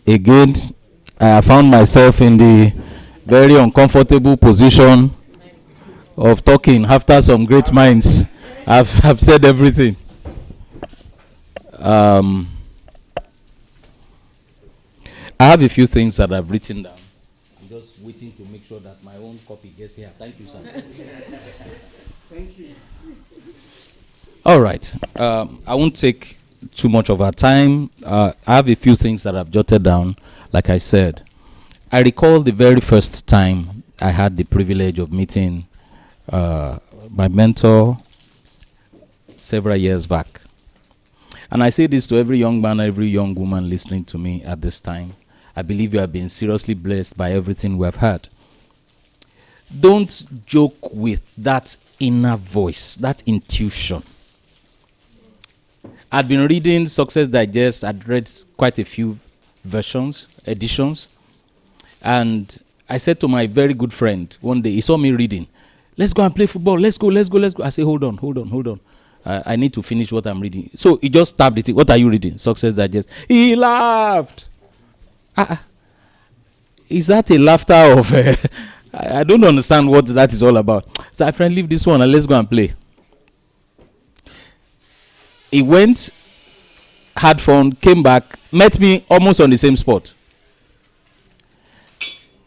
Again, I found myself in the very uncomfortable position of talking after some great minds. I've said everything. I have a few things that I've written down. I'm just waiting to make sure that my own copy gets here. Thank you, sir. Thank you. All right. I won't take too much of our time. I have a few things that I've jotted down. Like I said, I recall the very first time I had the privilege of meeting my mentor several years back. And I say this to every young man, every young woman listening to me at this time. I believe you have been seriously blessed by everything we have heard. Don't joke with that inner voice, that intuition. I'd been reading SuccessDigest. I'd read quite a few editions. And I said to my very good friend one day, he saw me reading, let's go and play football. Let's go. I said, hold on. I need to finish what I'm reading. So he just tapped it. What are you reading? SuccessDigest. He laughed. Is that a laughter of... I don't understand what that is all about. So, friend, leave this one and let's go and play. He went, had fun, came back, met me almost on the same spot.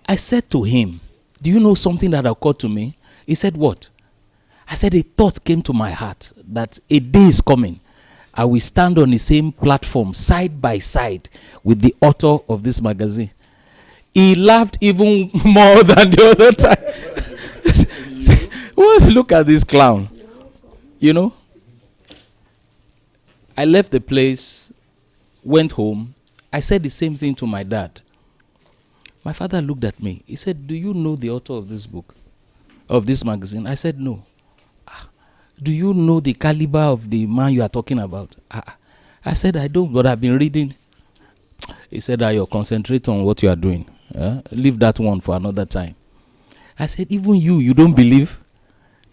I said to him, do you know something that occurred to me? He said, what? I said, a thought came to my heart that a day is coming. I will stand on the same platform, side by side, with the author of this magazine. He laughed even more than the other time. Well, look at this clown. You know? I left the place, went home. I said the same thing to my dad. My father looked at me. He said, do you know the author of this book, of this magazine? I said, no. Do you know the caliber of the man you are talking about? I said, I don't, but I've been reading. He said, you're concentrate on what you are doing. Leave that one for another time. I said, even you don't believe?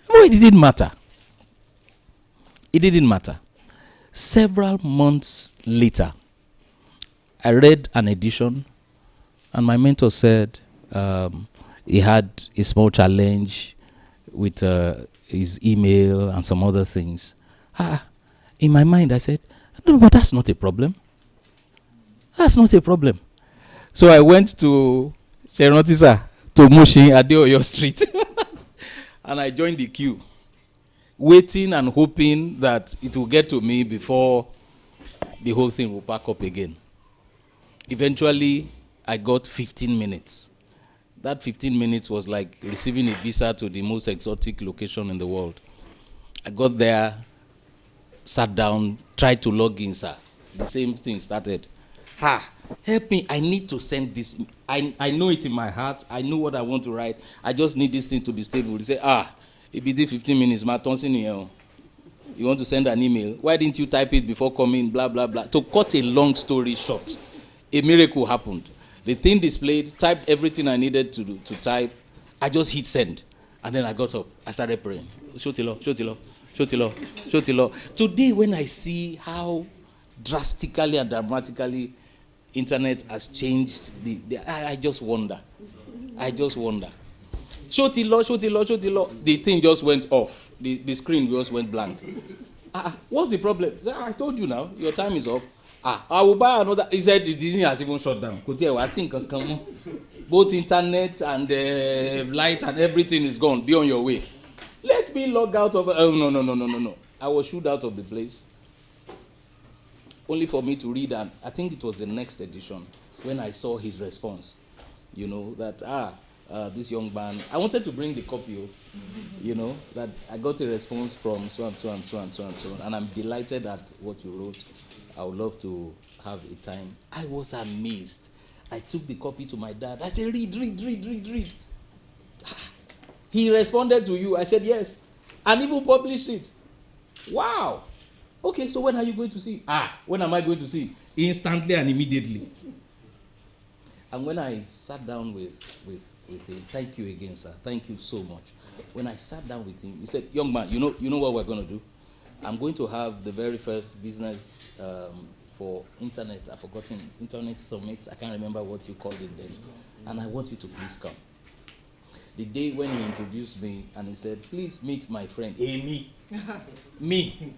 No, it didn't matter. It didn't matter. Several months later, I read an edition, and my mentor said he had a small challenge with his email and some other things. In my mind, I said, no, but that's not a problem. That's not a problem. So I went to Sheronotisa, to Mushin, Adeoyo Street, and I joined the queue, waiting and hoping that it will get to me before the whole thing will pack up again. Eventually, I got 15 minutes. That 15 minutes was like receiving a visa to the most exotic location in the world. I got there, sat down, tried to log in, sir. The same thing started. Help me, I need to send this. I know it in my heart. I know what I want to write. I just need this thing to be stable. They say, it be 15 minutes, you want to send an email. Why didn't you type it before coming, blah, blah, blah. To cut a long story short, a miracle happened. The thing displayed, typed everything I needed to do, to type. I just hit send. And then I got up. I started praying. Shotilo. Today, when I see how drastically and dramatically internet has changed, I just wonder. Shotilo. The thing just went off. The screen just went blank. What's the problem? I told you now, your time is up. I will buy another. He said the Disney has even shut down. Both internet and light and everything is gone. Be on your way. Let me log out of. Oh, no. I was shooed out of the place. Only for me to read, and I think it was the next edition when I saw his response. You know, that, this young man, I wanted to bring the copy, that I got a response from so and so and so and so and so on, and I'm delighted at what you wrote. I would love to have a time. I was amazed. I took the copy to my dad. I said, read. He responded to you. I said, yes. And even published it. Wow. Okay, so when are you going to see? When am I going to see? Instantly and immediately. And when I sat down with him, thank you again, sir. Thank you so much. When I sat down with him, he said, young man, you know what we're going to do? I'm going to have the very first business for internet. I've forgotten. Internet summit. I can't remember what you called it then. And I want you to please come. The day when he introduced me and he said, please meet my friend. Hey, me. Me.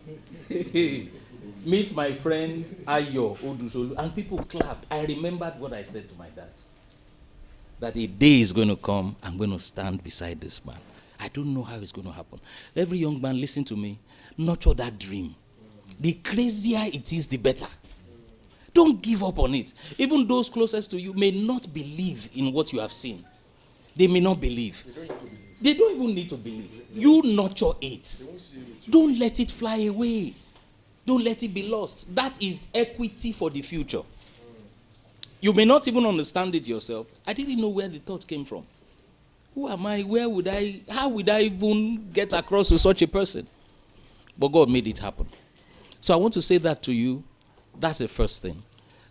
Meet my friend Ayo Odusolu. And people clapped. I remembered what I said to my dad. That a day is going to come, I'm going to stand beside this man. I don't know how it's going to happen. Every young man, listen to me. Nurture that dream. The crazier it is, the better. Don't give up on it. Even those closest to you may not believe in what you have seen. They may not believe. They don't even need to believe. You nurture it. Don't let it fly away. Don't let it be lost. That is equity for the future. You may not even understand it yourself. I didn't know where the thought came from. Who am I? How would I even get across to such a person? But God made it happen. So I want to say that to you. That's the first thing.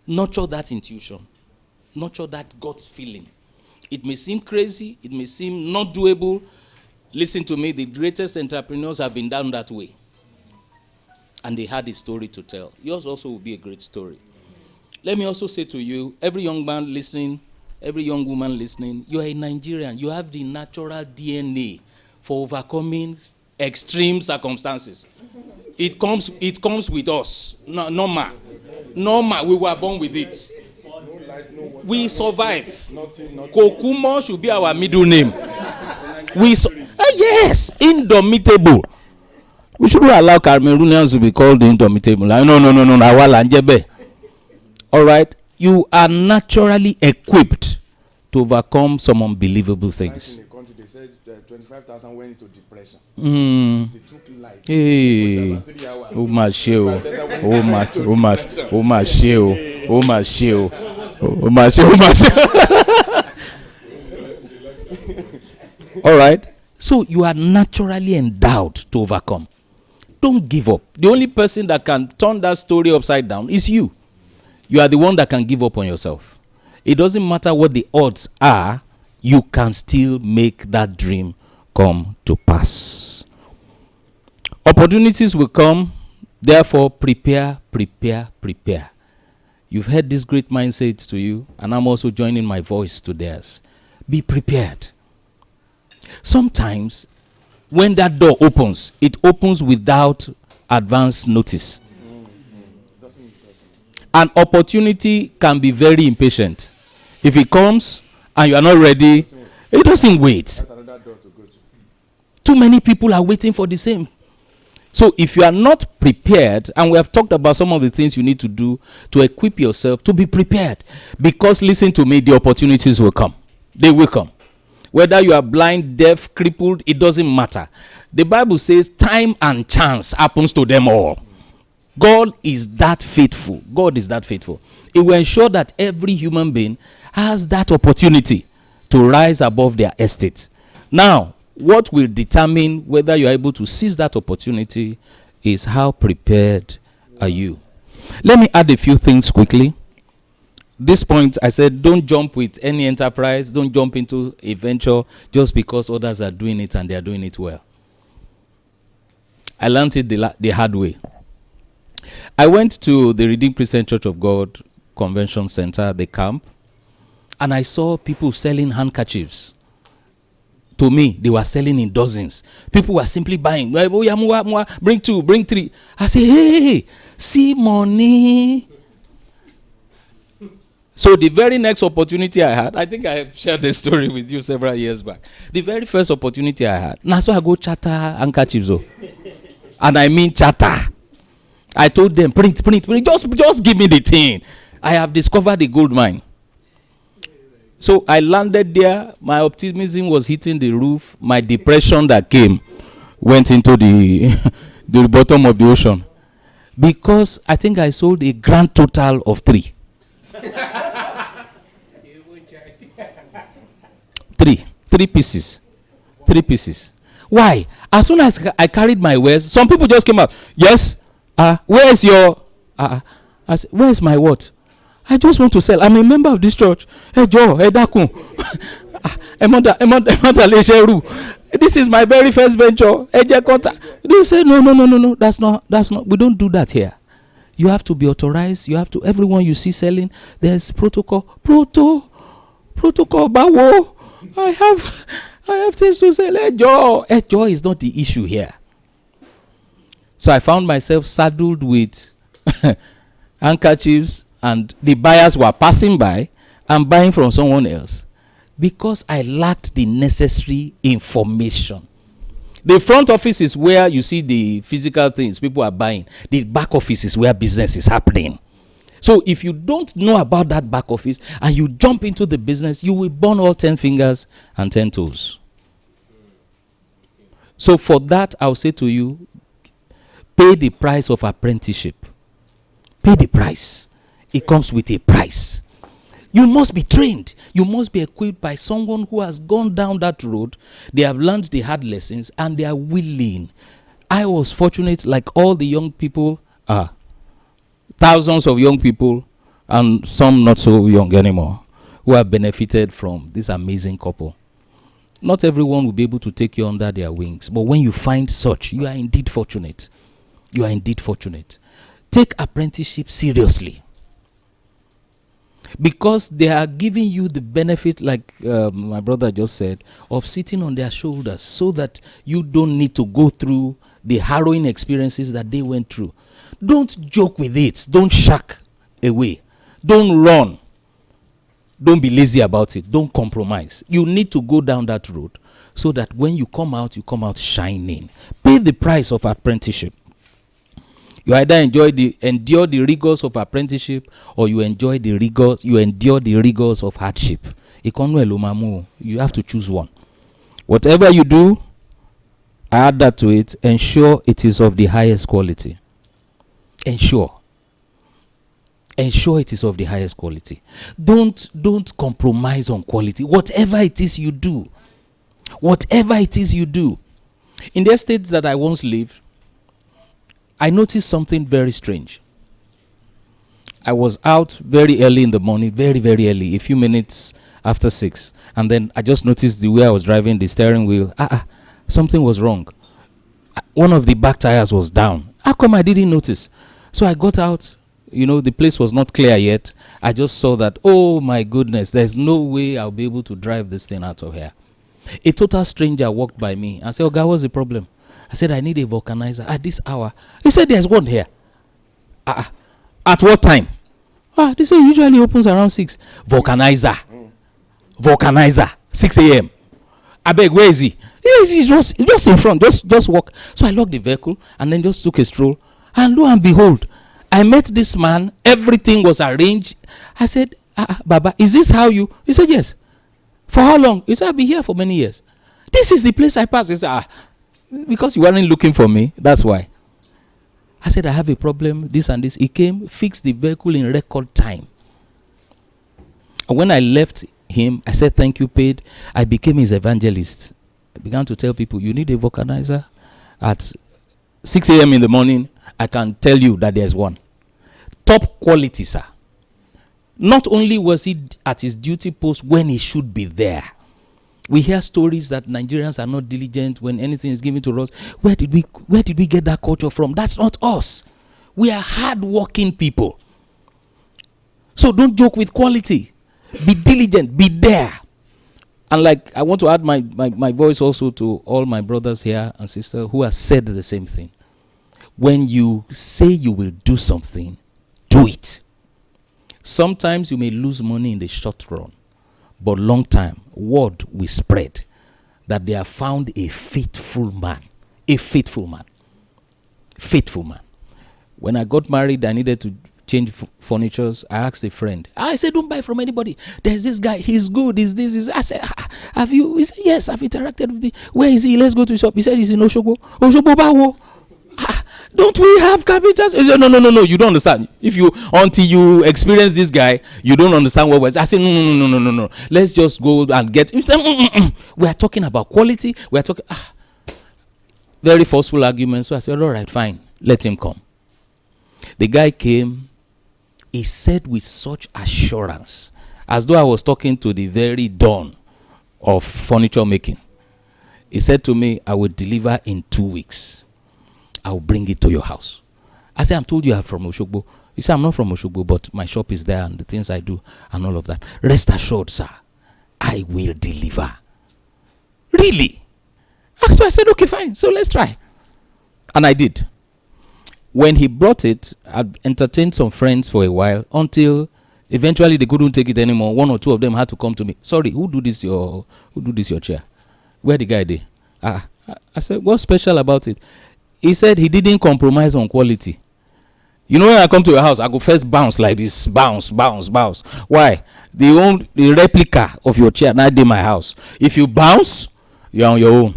Nurture that intuition. Nurture that gut feeling. It may seem crazy. It may seem not doable. Listen to me. The greatest entrepreneurs have been down that way. And they had a story to tell. Yours also will be a great story. Let me also say to you, every young man listening, every young woman listening, you are a Nigerian. You have the natural DNA for overcoming extreme circumstances. It comes with us. No, normal. We were born with it. We survive. Kokumo should be our middle name. Yes, indomitable. We shouldn't allow Cameroonians to be called indomitable. No. All right? You are naturally equipped to overcome some unbelievable things. In the country, they said 25,000 went into depression. They took life. Hey. All right? So you are naturally endowed to overcome. Don't give up. The only person that can turn that story upside down is you. You are the one that can give up on yourself. It doesn't matter what the odds are, you can still make that dream come to pass. Opportunities will come, therefore prepare. You've heard this great mindset to you, and I'm also joining my voice to theirs. Be prepared. Sometimes, when that door opens, it opens without advance notice. An opportunity can be very impatient. If it comes and you are not ready, it doesn't wait. That's another door to go to. Too many people are waiting for the same. So if you are not prepared, and we have talked about some of the things you need to do to equip yourself to be prepared. Because listen to me, the opportunities will come. They will come. Whether you are blind, deaf, crippled, it doesn't matter. The Bible says time and chance happens to them all. God is that faithful. It will ensure that every human being has that opportunity to rise above their estate. Now, what will determine whether you are able to seize that opportunity is how prepared are you. Let me add a few things quickly. This point, I said, don't jump with any enterprise. Don't jump into a venture just because others are doing it and they are doing it well. I learned it the hard way. I went to the Redeemed Christian Church of God Convention Center, the camp, and I saw people selling handkerchiefs. To me, they were selling in dozens. People were simply buying. Bring 2, bring 3. I say, hey, see money. So the very next opportunity I had, I think I have shared this story with you several years back. The very first opportunity I had, now so I go charter handkerchiefs. And I mean charter. I told them, print. Just give me the thing. I have discovered the gold mine. So I landed there. My optimism was hitting the roof. My depression that came went into the bottom of the ocean. Because I think I sold a grand total of 3. 3 pieces. 3 pieces. Why? As soon as I carried my wares, some people just came out. Yes. Where's your... I said, where's my what? I just want to sell. I'm a member of this church. Hey, Joe. Hey, Dakun. This is my very first venture. They say, no. That's not. We don't do that here. You have to be authorized. You have to, everyone you see selling, there's protocol. Protocol, bawo. I have things to say. Ejo is not the issue here. So I found myself saddled with handkerchiefs, and the buyers were passing by and buying from someone else because I lacked the necessary information. The front office is where you see the physical things people are buying. The back office is where business is happening. So if you don't know about that back office and you jump into the business, you will burn all 10 fingers and 10 toes. So for that, I'll say to you, pay the price of apprenticeship. Pay the price. It comes with a price. You must be trained. You must be equipped by someone who has gone down that road. They have learned the hard lessons and they are willing. I was fortunate, like all the young people, thousands of young people, and some not so young anymore, who have benefited from this amazing couple. Not everyone will be able to take you under their wings, but when you find such, you are indeed fortunate. You are indeed fortunate. Take apprenticeship seriously, because they are giving you the benefit, like my brother just said, of sitting on their shoulders, so that you don't need to go through the harrowing experiences that they went through. Don't joke with it. Don't shark away. Don't run. Don't be lazy about it. Don't compromise. You need to go down that road so that when you come out shining. Pay the price of apprenticeship. You either endure the rigors of apprenticeship, or you endure the rigors of hardship. You have to choose one. Whatever you do, add that to it. Ensure it is of the highest quality. Ensure it is of the highest quality. Don't compromise on quality. Whatever it is you do. In the estate that I once lived, I noticed something very strange. I was out very early in the morning, very, very early, a few minutes after 6. And then I just noticed the way I was driving, the steering wheel, something was wrong. One of the back tires was down. How come I didn't notice? So I got out. The place was not clear yet. I just saw that, oh my goodness, there's no way I'll be able to drive this thing out of here. A total stranger walked by me and said, "Oh God, what's the problem?" I said, "I need a vulcanizer at this hour." He said, "There's one here." At what time? They say it usually opens around 6. Vulcanizer, 6 a.m. I beg, where is he? He's just in front. Just walk. So I locked the vehicle and then just took a stroll. And lo and behold, I met this man. Everything was arranged. I said, Baba, is this how you? He said, yes. For how long? He said, I've been here for many years. This is the place I passed. He said, because you weren't looking for me, that's why. I said, I have a problem, this and this. He came, fixed the vehicle in record time. And when I left him, I said, thank you, paid. I became his evangelist. I began to tell people, you need a vulcanizer at 6 a.m. in the morning. I can tell you that there's one. Top quality, sir. Not only was he at his duty post when he should be there. We hear stories that Nigerians are not diligent when anything is given to us. Where did we get that culture from? That's not us. We are hard-working people. So don't joke with quality. Be diligent. Be there. And like, I want to add my voice also to all my brothers here and sisters who have said the same thing. When you say you will do something, do it. Sometimes you may lose money in the short run, but long time, word will spread that they have found a faithful man. A faithful man. Faithful man. When I got married, I needed to change furnitures. I asked a friend. I said, don't buy from anybody. There's this guy. He's good. He's this. I said, have you? He said, yes, I've interacted with him. Where is he? Let's go to his shop. He said, he's in Oshogbo. Oshogbo Bawo. Don't we have carpenters? No. You don't understand. Until you experience this guy, you don't understand what we're saying. I said, no. Let's just go and get. We are talking about quality. We are talking. Very forceful arguments. So I said, all right, fine. Let him come. The guy came. He said with such assurance, as though I was talking to the very dawn of furniture making. He said to me, I will deliver in 2 weeks. I'll bring it to your house. I said, I'm told you are from Oshogbo. He said, I'm not from Oshogbo, but my shop is there and the things I do and all of that. Rest assured, sir, I will deliver. Really? So I said, okay, fine. So let's try. And I did. When he brought it, I entertained some friends for a while until eventually they couldn't take it anymore. One or two of them had to come to me. Sorry, who do this your chair? Where the guy there? I said, what's special about it? He said he didn't compromise on quality. You know, when I come to your house, I go first bounce like this. Bounce. Why? The replica of your chair not in my house. If you bounce, you're on your own.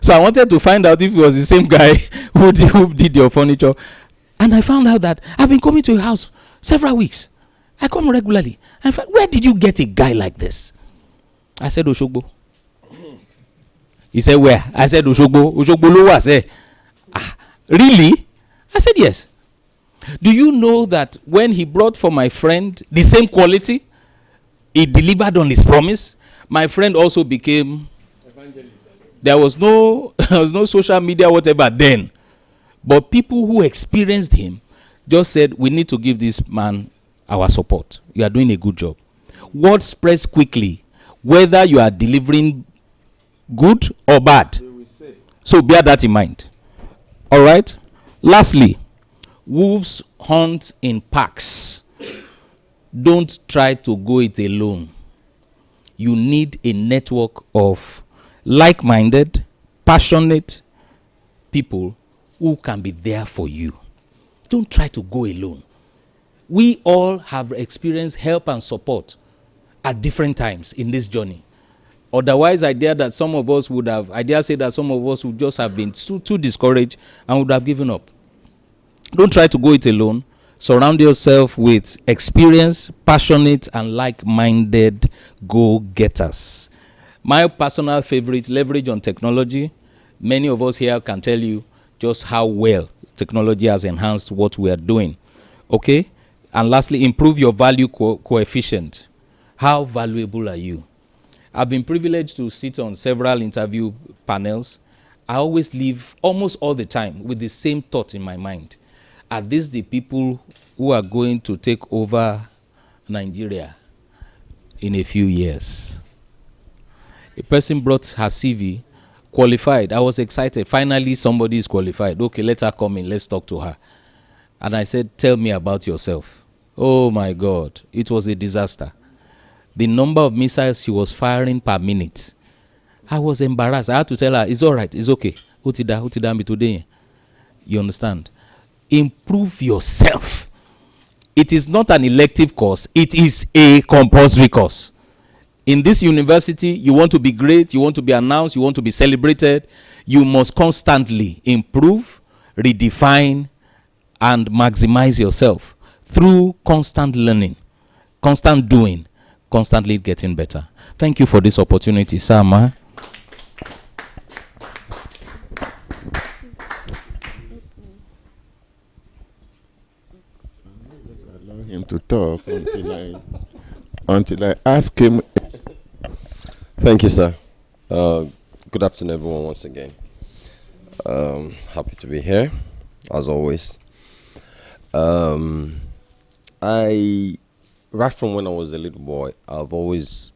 So I wanted to find out if it was the same guy who did your furniture. And I found out that I've been coming to your house several weeks. I come regularly. And where did you get a guy like this? I said, Oshogbo. He said, where? I said, Oshogbo. Oshogbo lo wa say. Really? I said, yes. Do you know that when he brought for my friend the same quality, he delivered on his promise? My friend also became evangelist. There was no social media, whatever then. But people who experienced him just said, we need to give this man our support. You are doing a good job. Word spreads quickly, whether you are delivering good or bad. So bear that in mind. All right. Lastly, wolves hunt in packs. Don't try to go it alone. You need a network of like-minded, passionate people who can be there for you. Don't try to go alone. We all have experienced help and support at different times in this journey. Otherwise, I dare say that some of us would just have been too discouraged and would have given up. Don't try to go it alone. Surround yourself with experienced, passionate, and like-minded go-getters. My personal favorite, leverage on technology. Many of us here can tell you just how well technology has enhanced what we are doing. Okay? And lastly, improve your value coefficient. How valuable are you? I've been privileged to sit on several interview panels. I always leave almost all the time with the same thought in my mind. Are these the people who are going to take over Nigeria in a few years? A person brought her CV, qualified. I was excited. Finally, somebody is qualified. Okay, let her come in. Let's talk to her. And I said, tell me about yourself. Oh, my God. It was a disaster. The number of missiles she was firing per minute. I was embarrassed. I had to tell her, it's all right. It's okay. Utida me today. You understand? Improve yourself. It is not an elective course. It is a compulsory course. In this university, you want to be great, you want to be announced, you want to be celebrated. You must constantly improve, redefine, and maximize yourself through constant learning, constant doing, constantly getting better. Thank you for this opportunity, Sama. Allow him to talk until I ask him. Thank you, sir. Good afternoon, everyone, once again. Happy to be here, as always. Right from when I was a little boy, I've always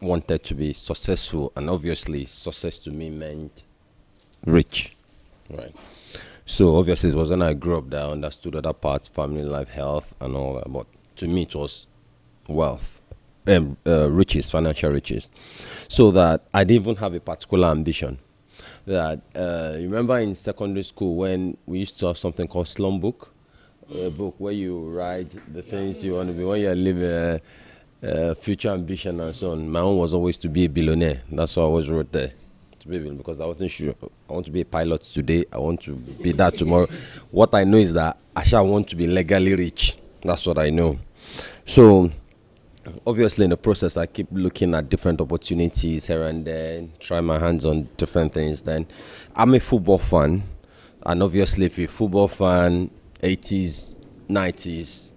wanted to be successful, and obviously, success to me meant rich, right? So obviously, it was when I grew up that I understood other parts, family life, health, and all that. But to me, it was wealth. Riches, financial riches, so that I didn't even have a particular ambition. That you remember in secondary school when we used to have something called slum book, a book where you write the things you want to be when you live future ambition and so on. My own was always to be a billionaire. That's what I always wrote there, to be because I wasn't sure. I want to be a pilot today. I want to be that tomorrow. What I know is that I shall want to be legally rich. That's what I know. So obviously, in the process, I keep looking at different opportunities here and there, try my hands on different things. Then, I'm a football fan, and obviously, if you're a football fan, 80s, 90s,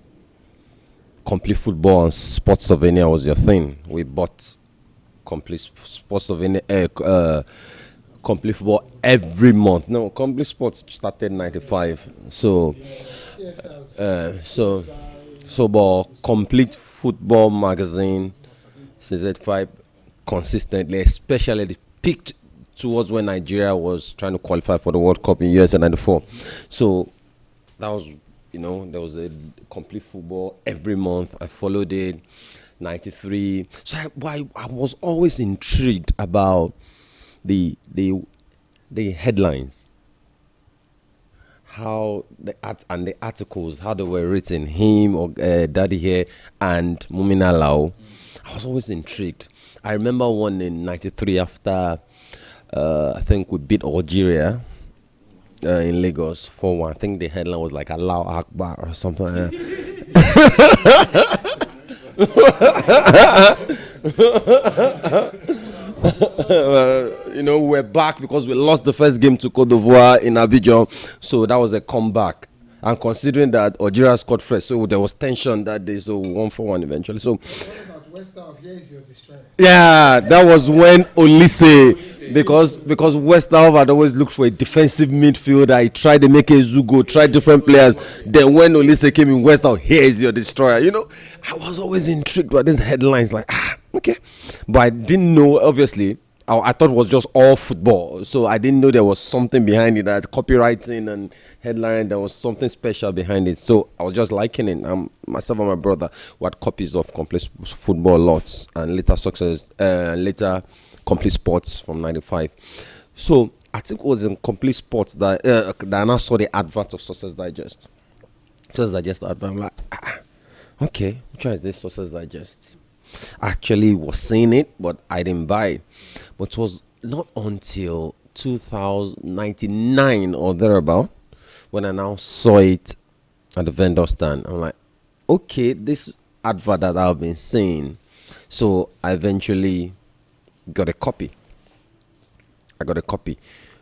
complete football and sports souvenir was your thing. We bought complete sports souvenir, Complete Football every month. No, Complete Sports started 95. So, but Complete Football magazine since 85 consistently, especially the peaked towards when Nigeria was trying to qualify for the World Cup in USA 94. So that was, there was a Complete Football every month. I followed it. 93. So I was always intrigued about the headlines, how the articles, how they were written. Him or Daddy here and Mumina Lau. I was always intrigued. I remember one in 93 after I think we beat Algeria in Lagos 4-1. I think the headline was like Allah Akbar or something. We're back because we lost the first game to Cote d'Ivoire in Abidjan, so that was a comeback. And considering that Algeria scored first, so there was tension that day, so 1-1 eventually. So yeah, that was when Olise, because West Ham had always looked for a defensive midfielder. He tried to make a Zugo, tried different players. Then when Olise came in, West Ham, here is your destroyer. I was always intrigued by these headlines, like, okay. But I didn't know, obviously, I thought it was just all football. So I didn't know there was something behind it, that copywriting and headline, there was something special behind it. So I was just liking it. Myself and my brother, we had copies of Complete Football lots, and later Complete Sports from 95. So I think it was in Complete Sports that I now saw the advert of Success Digest. Success Digest advert. I'm like, okay, which one is this Success Digest? I actually was seeing it, but I didn't buy it. But it was not until 2099 or thereabout when I now saw it at the vendor stand. I'm like, okay, this advert that I've been seeing. So I eventually got a copy.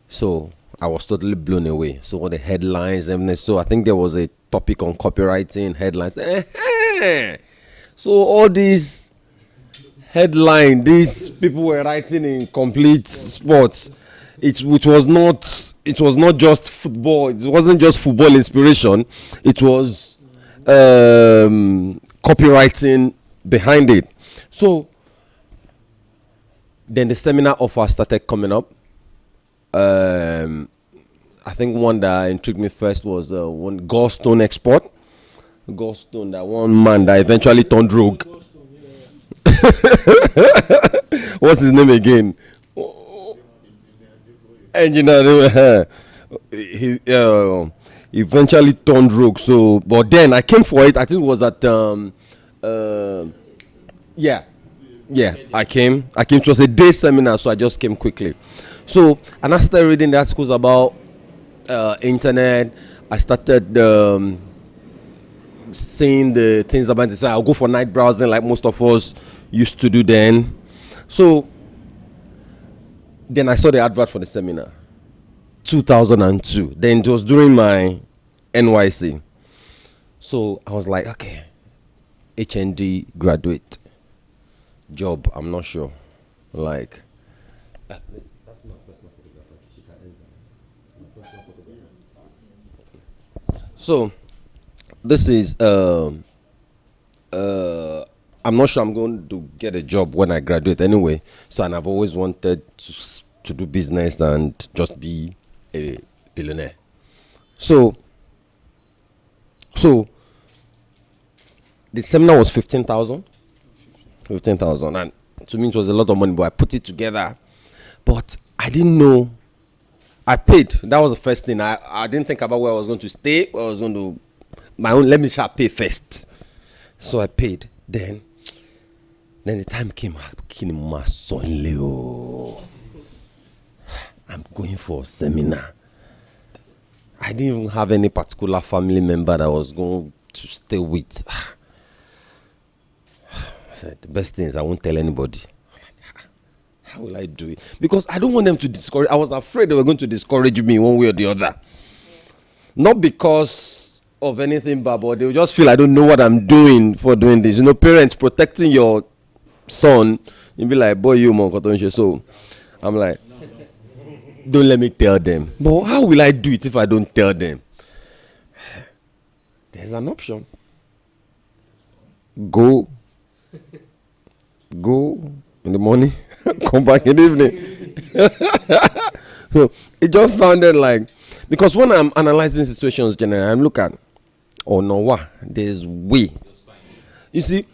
So I was totally blown away. So all the headlines, everything. So I think there was a topic on copywriting, headlines. So all these headline, these people were writing in Complete Sports. It was not just football. It wasn't just football inspiration. It was copywriting behind it. So then the seminar offer started coming up. I think one that intrigued me first was one Gallstone Export. Gallstone, that one man that eventually turned rogue. What's his name again? Engineer. He eventually turned rogue. So, but then I came for it. I think it was at I came. It was a day seminar, so I just came quickly. So, and I started reading the articles about internet. I started seeing the things about it. So I'll go for night browsing like most of us used to do then. So then I saw the advert for the seminar. 2002. Then it was during my NYC. So I was like, okay, HND graduate. Job, I'm not sure. Like, that's my personal photographer. She can enter. My personal photographer. So this is I'm not sure I'm going to get a job when I graduate anyway. So, and I've always wanted to do business and just be a billionaire. So the seminar was 15,000. 15,000, and to me it was a lot of money, but I put it together. But I didn't know. I paid. That was the first thing. I didn't think about where I was going to stay, where I was going to my own. Let me pay first. So I paid. Then the time came. I'm going for a seminar. I didn't even have any particular family member that I was going to stay with. I said, the best thing is I won't tell anybody. How will I do it? Because I don't want them to discourage. I was afraid they were going to discourage me one way or the other. Not because of anything bad, but they will just feel I don't know what I'm doing for doing this. Parents protecting your son, you'll be like, boy, you man. So I'm like, don't let me tell them. But how will I do it if I don't tell them? There's an option. Go in the morning, come back in the evening. So it just sounded like, because when I'm analyzing situations generally, I'm looking at, oh no, what? There's way. You see,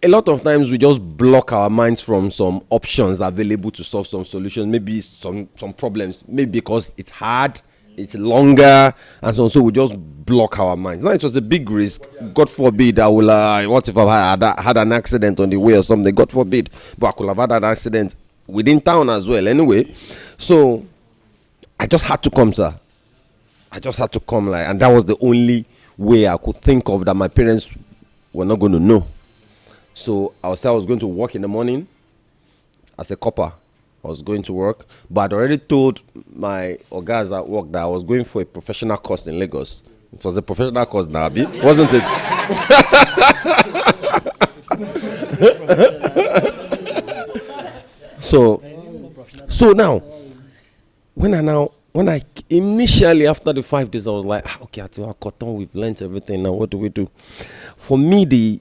a lot of times we just block our minds from some options available to solve some solutions, maybe some problems, maybe because it's hard, it's longer, and so we just block our minds. Now, it was a big risk. God forbid I will, what if I had an accident on the way or something? God forbid. But I could have had an accident within town as well. Anyway, so I just had to come, sir. I just had to come, and that was the only way I could think of that my parents were not going to know. So I was going to work in the morning as a copper. I was going to work, but I'd already told my guys at work that I was going for a professional course in Lagos. It was a professional course, Nabi, wasn't it? So now, when I initially after the 5 days, I was like, okay, I got on, we've learned everything. Now, what do we do? For me,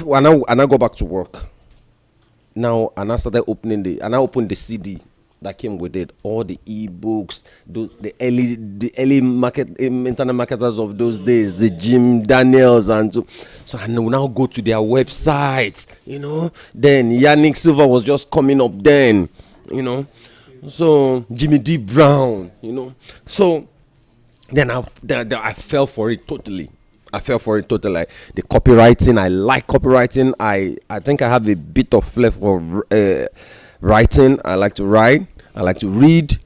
when I go back to work. Now, and I started opened the CD that came with it, all the ebooks, the early internet marketers of those days, the Jim Daniels, and so I now go to their websites, Then Yannick Silver was just coming up then, So Jimmy D. Brown, So then I fell for it totally. The copywriting, I like copywriting. I think I have a bit of flair for writing. I like to write. I like to read.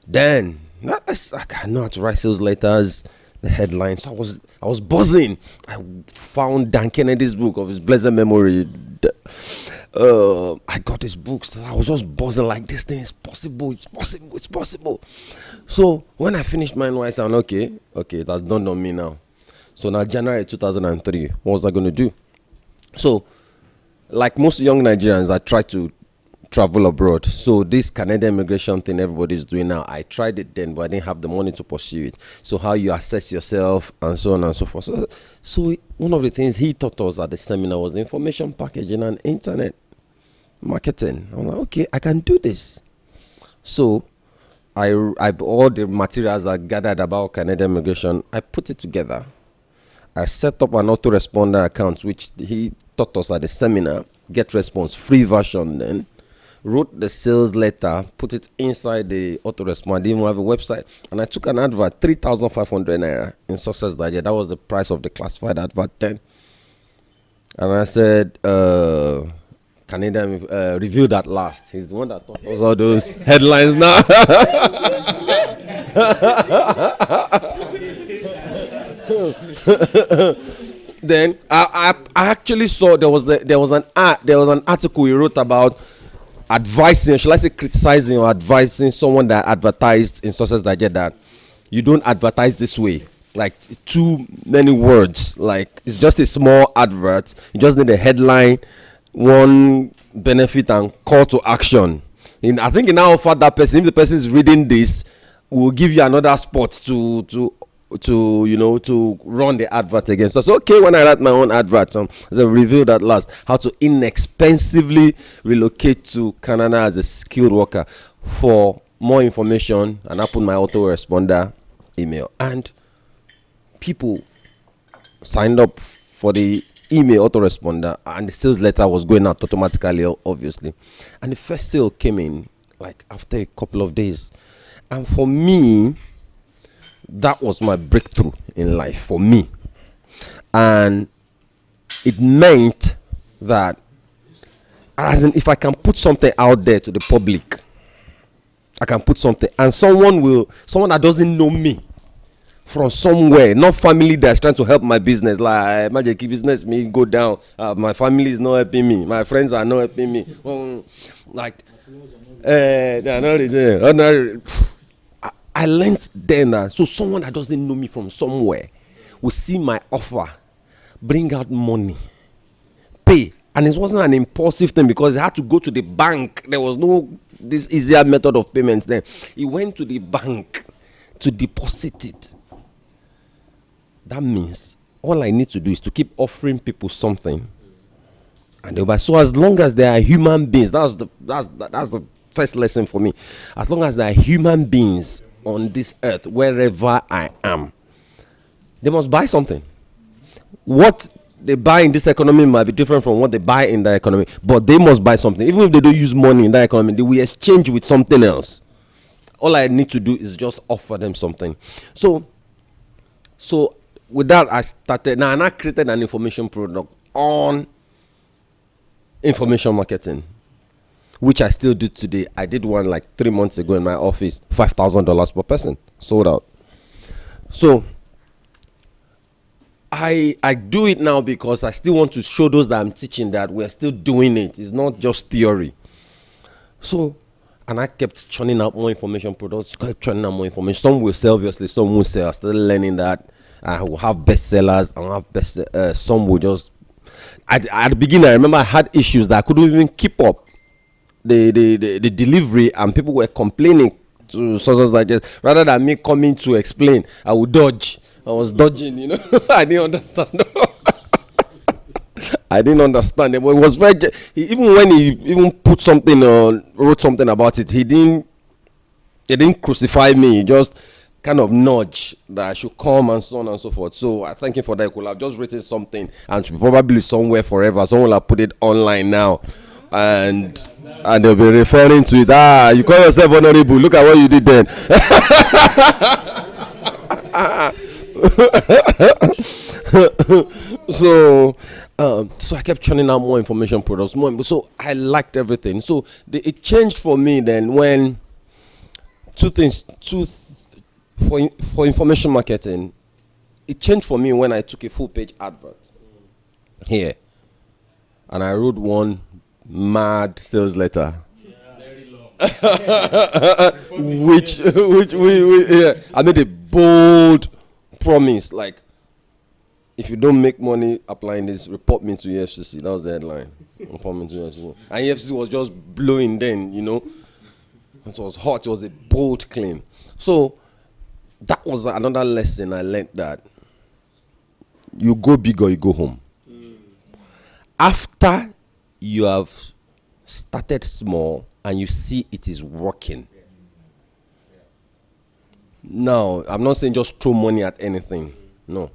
Then I know how to write sales letters, the headlines. So I was buzzing. I found Dan Kennedy's book of his blessed memory. I got his books. So I was just buzzing like, this thing is possible. It's possible. So when I finished my NYC, I'm okay, it has dawned on me now. So now January 2003, what was I going to do? So, like most young Nigerians, I tried to travel abroad. So this Canadian immigration thing everybody's doing now, I tried it then, but I didn't have the money to pursue it. So how you assess yourself and so on and so forth. So one of the things he taught us at the seminar was the information packaging and internet marketing. I'm like, okay, I can do this. So I all the materials I gathered about Canadian immigration, I put it together. I set up an autoresponder account, which he taught us at the seminar, get response, free version then. Wrote the sales letter, put it inside the autoresponder. I didn't even have a website. And I took an advert, 3,500 naira in SuccessDigest. That was the price of the classified advert then. And I said, Canadian review that last. He's the one that taught us all those headlines now. Then I actually saw there was an article he wrote about advising, shall I say criticizing or advising someone that advertised in SuccessDigest that you don't advertise this way, like too many words, like it's just a small advert, you just need a headline, one benefit and call to action. And I think you now offer that person, if the person is reading this, we'll give you another spot to run the advert again. So it's okay when I write my own advert. The review that last, how to inexpensively relocate to Canada as a skilled worker. For more information, and I put my autoresponder email, and people signed up for the email autoresponder, and the sales letter was going out automatically, obviously. And the first sale came in like after a couple of days, and for me, that was my breakthrough in life for me. And it meant that, as in, if I can put something out there to the public, I can put something, and someone that doesn't know me from somewhere, not family that's trying to help my business, like my business me go down, my family is not helping me, my friends are not helping me, they are not there. I learned then that so someone that doesn't know me from somewhere will see my offer, bring out money, pay, And it wasn't an impulsive thing because he had to go to the bank. There was no this easier method of payments then. He went to the bank to deposit it. That means all I need to do is to keep offering people something. And they'll buy. So as long as they are human beings, that's the first lesson for me. As long as there are human beings on this earth, wherever I am, they must buy something. What they buy in this economy might be different from what they buy in that economy, but they must buy something. Even if they don't use money in that economy, they will exchange with something else. All I need to do is just offer them something. So with that, I started. Now I created an information product on information marketing, which I still do today. I did one like 3 months ago in my office, $5,000 per person, sold out. So I do it now because I still want to show those that I'm teaching that we're still doing it. It's not just theory. So, and I kept churning out more information products, kept churning out more information. Some will sell, obviously, some won't sell. I'm still learning that. I will have bestsellers. I'll have some will just. At the beginning, I remember I had issues that I couldn't even keep up the delivery, and people were complaining to SuccessDigest. Rather than me coming to explain, I would dodge. I was dodging, I didn't understand. I didn't understand it, but it was very. Even when he even put something on, wrote something about it, he didn't crucify me. He just kind of nudge that I should come and so on and so forth. So I thank him for that. He could have just written something and should probably somewhere forever. Someone will have put it online now, and they'll be referring to it. You call yourself honorable. Look at what you did then. So I kept churning out more information products, so I liked everything. So it changed for me then when for information marketing. It changed for me when I took a full page advert here, and I wrote one mad sales letter. Very long. which I made a bold promise, like, if you don't make money applying this, report me to EFCC. That was the headline. Report me to EFCC. And EFCC was just blowing then, It was hot. It was a bold claim. So that was another lesson I learned, that you go big or you go home. After you have started small and you see it is working. Now, I'm not saying just throw money at anything. No.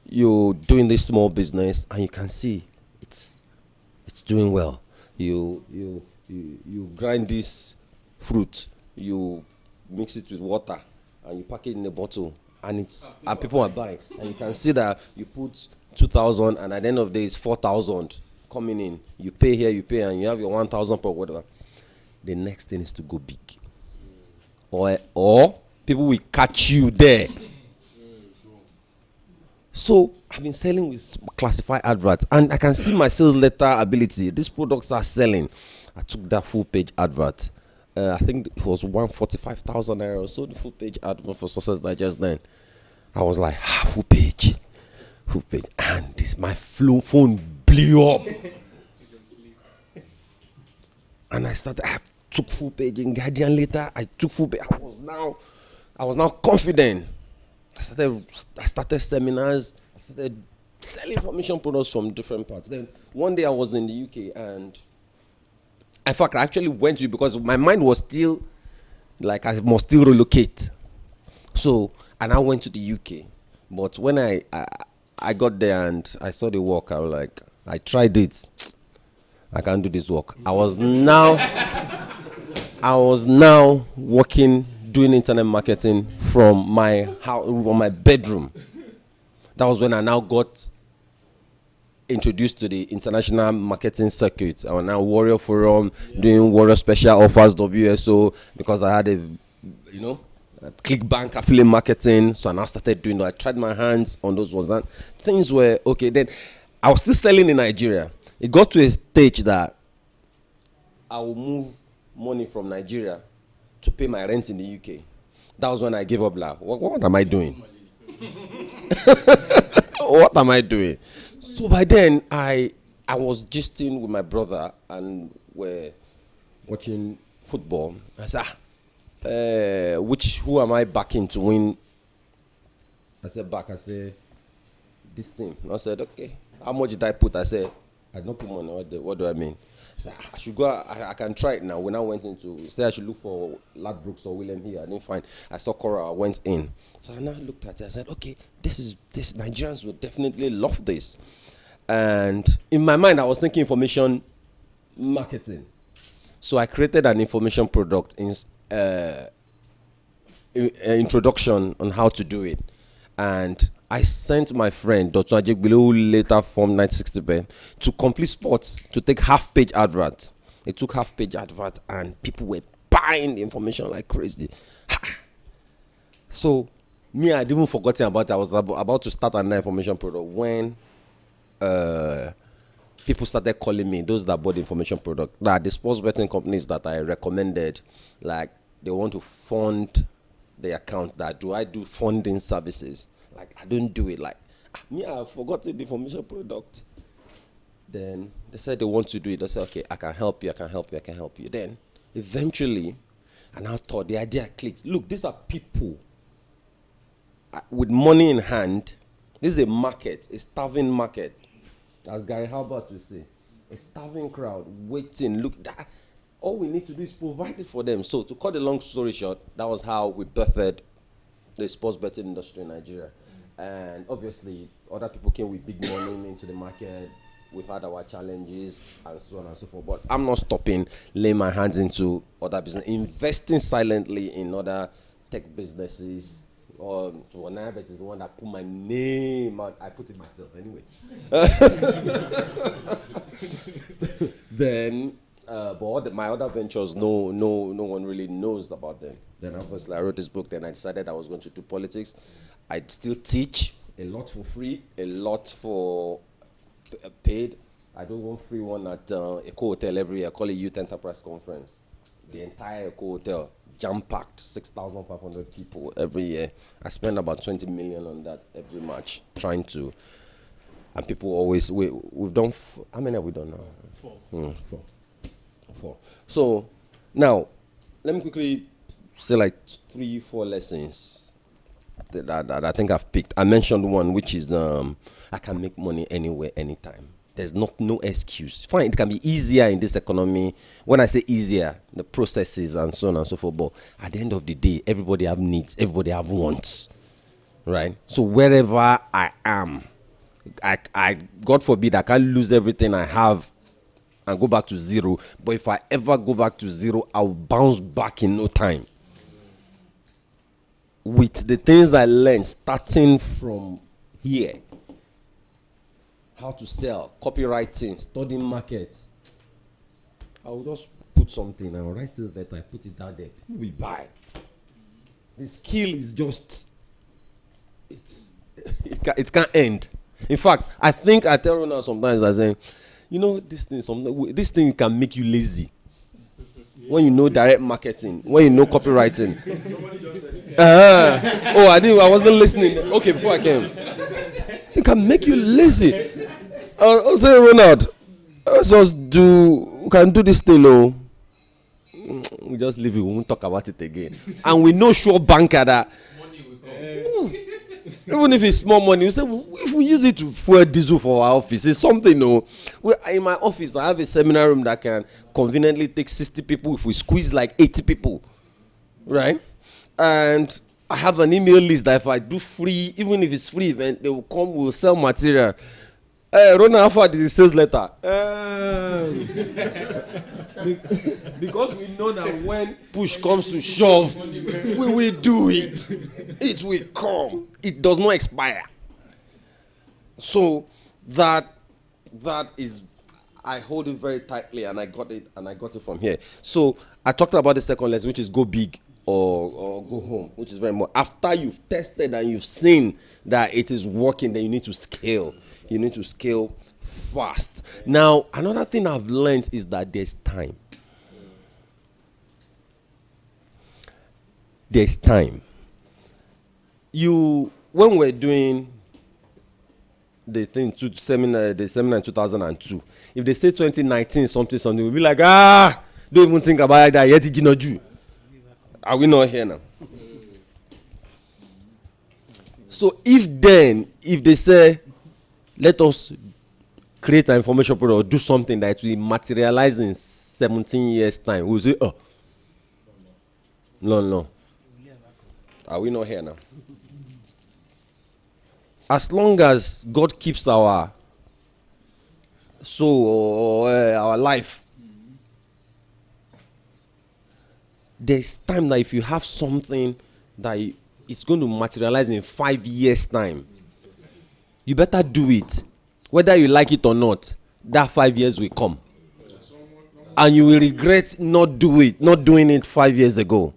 You're doing this small business and you can see it's doing well. You grind this fruit, you mix it with water, and you pack it in a bottle, and people are buying. And you can see that you put 2,000, and at the end of the day, it's 4,000 coming in. You pay here, and you have your 1,000 per whatever. The next thing is to go big, or people will catch you there. So I've been selling with classified adverts, and I can see my sales letter ability. These products are selling. I took that full page advert. I think it was 145,000 euros. So the full page advert for SuccessDigest then. I was like, full page, and my phone blew up. And I took full page in Guardian later. I took full page. I was now confident. I started seminars. I started selling information products from different parts. Then one day I was in the UK, and in fact I actually went to it because my mind was still like I must still relocate. So and I went to the UK. But when I got there and I saw the work, I was like, I tried it. I can't do this work. I was now working, doing internet marketing from my house, from my bedroom. That was when I now got introduced to the international marketing circuit. I was now Warrior Forum, doing Warrior Special Offers, WSO, because I had a ClickBank affiliate marketing. So I now started doing that. I tried my hands on those ones, and things were okay. Then I was still selling in Nigeria. It got to a stage that I will move money from Nigeria to pay my rent in the UK. That was when I gave up. Like, what am I doing? What am I doing? So by then, I I was gisting with my brother and we're watching football. I said, who am I backing to win? I said, this team. And I said, okay, how much did I put? I said, I don't put money. What do I mean? I said, I should go, I can try it now. When I went into, he said I should look for Ladbrokes or William here. I didn't find, I saw Cora, I went in. So I now looked at it, I said, okay, this Nigerians will definitely love this. And in my mind, I was thinking information marketing. So I created an information product in introduction on how to do it. And I sent my friend, Dr. Ojeagbase, who later formed 960 to Complete Sports to take half-page advert. They took half-page advert and people were buying the information like crazy. So me, I'd even forgotten about it. I was about to start another information product when people started calling me, those that bought the information product, that the sports betting companies that I recommended, like they want to fund the account. That do I do funding services? Like I don't do it. Like me, I've forgotten the information product. Then they said they want to do it. I said, okay, I can help you. Then eventually, and I thought the idea clicked. Look, these are people with money in hand. This is a market, a starving market. As Gary Halbert would say, a starving crowd waiting. Look, all we need to do is provide it for them. So to cut the long story short, that was how we birthed the sports betting industry in Nigeria. And obviously, other people came with big money into the market. We've had our challenges and so on and so forth. But I'm not stopping, laying my hands into other business, investing silently in other tech businesses. Naibet is the one that put my name out. I put it myself anyway. Then, but my other ventures, no one really knows about them. Then obviously I wrote this book. Then I decided I was going to do politics. I still teach a lot for free, a lot for paid. I do one free one at Eco Hotel every year. I call it Youth Enterprise Conference. The entire Eco Hotel, jam-packed, 6,500 people every year. I spend about 20 million on that every March, trying to. And people always, we've done, how many have we done now? Four. So, now, let me quickly say like 3-4 lessons that I think I've picked. I mentioned one, which is I can make money anywhere, anytime. There's no excuse. Fine, it can be easier in this economy. When I say easier, the processes and so on and so forth. But at the end of the day, everybody have needs, everybody have wants, right? So wherever I am, I God forbid, I can't lose everything I have and go back to zero. But if I ever go back to zero, I'll bounce back in no time. With the things I learned starting from here, how to sell, copywriting, studying market, I will just put something, I will write sales letter, I put it out there, people will buy. The skill is just, it can't end. In fact, I think I tell Ronald sometimes, I say, this thing can make you lazy. When you know direct marketing, when you know copywriting. Somebody just said it. I wasn't listening. Okay, before I came. It can make you lazy. I'll say, Ronald, let's just we can do this thing, we just leave it, we won't talk about it again. And we know sure banker that money will come. Even if it's small money, we say, if we use it to fuel diesel for our office, it's something, in my office, I have a seminar room that can conveniently take 60 people if we squeeze like 80 people, right? And I have an email list that if I do free, even if it's free event, they will come, we'll sell material. Ronald, how far did the sales letter? Because we know that when push comes to shove, we will do it. It will come. It does not expire. So that is, I hold it very tightly, and I got it from here. So I talked about the second lesson, which is go big or go home, which is very more. After you've tested and you've seen that it is working, then you need to scale. You need to scale fast. Now, another thing I've learned is that there's time. There's time. When we're doing the thing to the seminar in 2002. If they say 2019 something, we'll be like, don't even think about that. Yet you know you. Are we not here now? So if they say, let us create an information product or do something that will materialize in 17 years time, we'll say, no. Are we not here now? As long as God keeps our soul or our life, there's time that if you have something that it's going to materialize in 5 years time, you better do it. Whether you like it or not, that 5 years will come. And you will regret not doing it 5 years ago.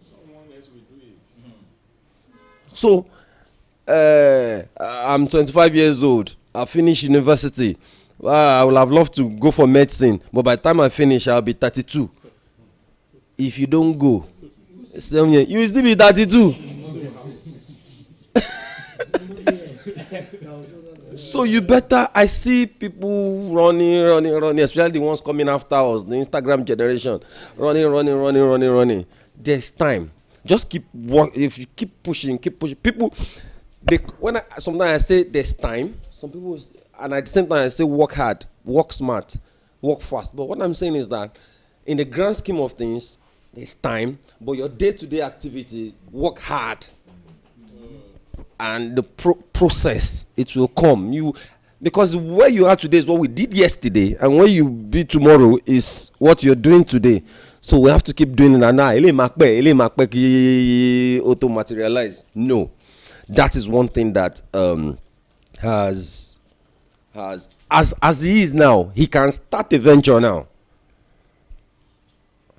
So, I'm 25 years old. I finished university. I would have loved to go for medicine, but by the time I finish, I'll be 32. If you don't go, 7 years, you will still be 32. So you better. I see people running, especially the ones coming after us, the Instagram generation, running. There's time. Just keep working. If you keep pushing. People, sometimes I say there's time. Some people, and at the same time I say work hard, work smart, work fast. But what I'm saying is that in the grand scheme of things, there's time. But your day-to-day activity, work hard, and the process, it will come. Because where you are today is what we did yesterday, and where you be tomorrow is what you're doing today. So we have to keep doing it. And now, auto materialize. No, that is one thing that has as he is now. He can start a venture now.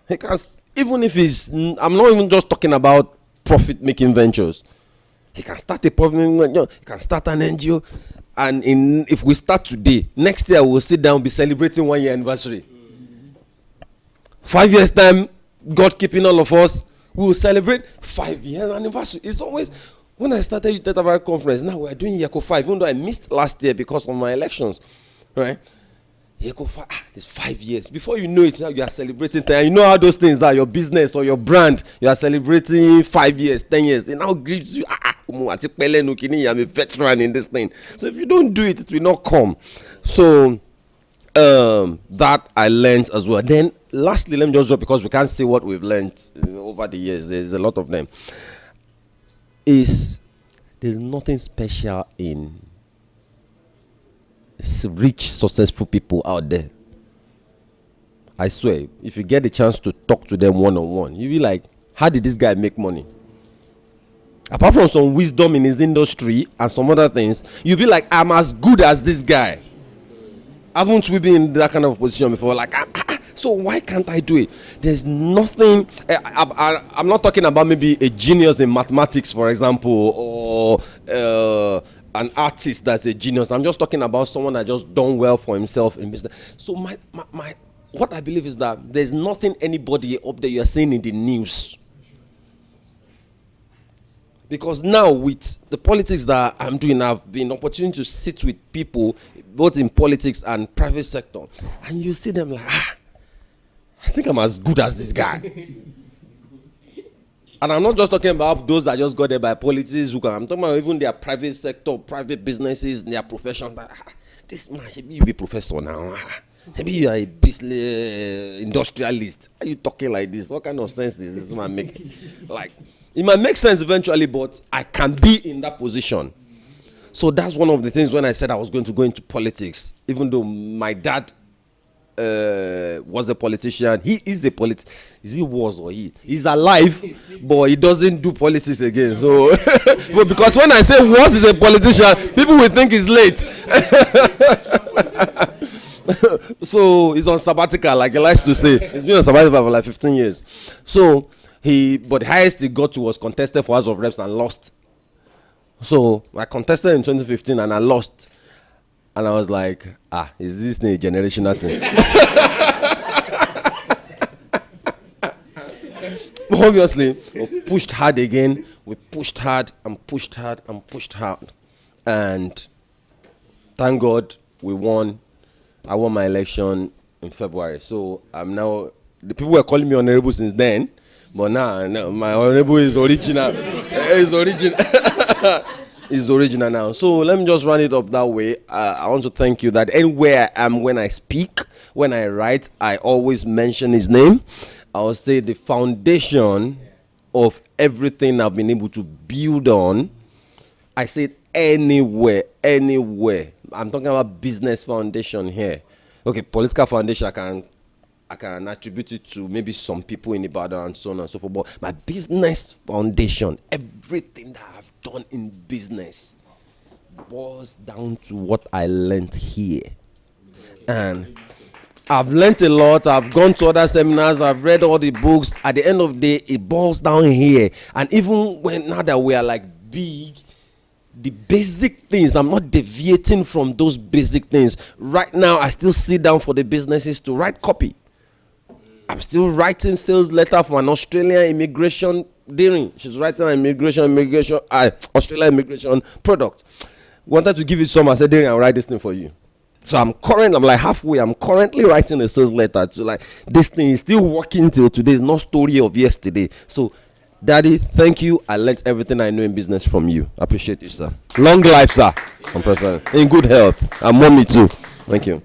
He can, even if he's. I'm not even just talking about profit-making ventures. He can start a profit-making venture. He can start an NGO. And if we start today, next year we'll sit down and be celebrating 1 year anniversary. 5 years time, God keeping all of us, we will celebrate 5 years anniversary. It's always, when I started Youth Tetavara Conference, now we're doing Yeko 5, even though I missed last year because of my elections, right? Yeko 5, it's 5 years. Before you know it, now you are celebrating 10. You know how those things are, your business or your brand, you are celebrating 5 years, 10 years. They now greet you, I'm a veteran in this thing. So if you don't do it, it will not come. So that I learned as well. Then lastly, let me just drop, because we can't say what we've learned over the years. There's a lot of them. There's nothing special in rich, successful people out there. I swear, if you get a chance to talk to them one-on-one, you'll be like, how did this guy make money? Apart from some wisdom in his industry and some other things, you'll be like, I'm as good as this guy. Haven't we been in that kind of position before? Like, so why can't I do it? There's nothing. I'm not talking about maybe a genius in mathematics, for example, or an artist that's a genius. I'm just talking about someone that just done well for himself in business. So my what I believe is that there's nothing anybody up there you're seeing in the news. Because now with the politics that I'm doing, I've been opportunity to sit with people both in politics and private sector, and you see them like, I think I'm as good as this guy. And I'm not just talking about those that just got there by politics. I'm talking about even their private sector, private businesses, their professions. Like, this man, maybe you be professor now. Maybe you are a business industrialist. Why are you talking like this? What kind of sense does this man make? Like, it might make sense eventually, but I can be in that position. So that's one of the things when I said I was going to go into politics, even though my dad was a politician. He is a politician. He's alive, but he doesn't do politics again. So, but because when I say was is a politician, people will think he's late. So he's on sabbatical, like he likes to say. He's been on sabbatical for like 15 years. So but the highest he got to was contested for House of Reps and lost. So I contested in 2015 and I lost. And I was like, is this a generational thing? But obviously, we pushed hard again. We pushed hard and pushed hard and pushed hard. And thank God we won. I won my election in February. So I'm now, the people were calling me honorable since then. But now, my honorable is original. It's original. It's original now. So let me just run it up that way. I want to thank you that anywhere I am, when I speak, when I write, I always mention his name. I'll say the foundation of everything I've been able to build on. I say it anywhere. I'm talking about business foundation here. Okay, political foundation, I can attribute it to maybe some people in Ibadan and so on and so forth. But my business foundation, everything that I've done in business boils down to what I learned here. And I've learned a lot. I've gone to other seminars. I've read all the books. At the end of the day, it boils down here. And even when now that we are like big, the basic things, I'm not deviating from those basic things. Right now, I still sit down for the businesses to write copy. I'm still writing sales letter for an Australian immigration dealing. She's writing an Australian immigration product. Wanted to give it some. I said, Darren, I'll write this thing for you. So I'm like halfway. I'm currently writing a sales letter to like this thing is still working till today. It's not story of yesterday. So, Daddy, thank you. I learned everything I know in business from you. I appreciate you, sir. Long life, sir. In good health. And mommy too. Thank you.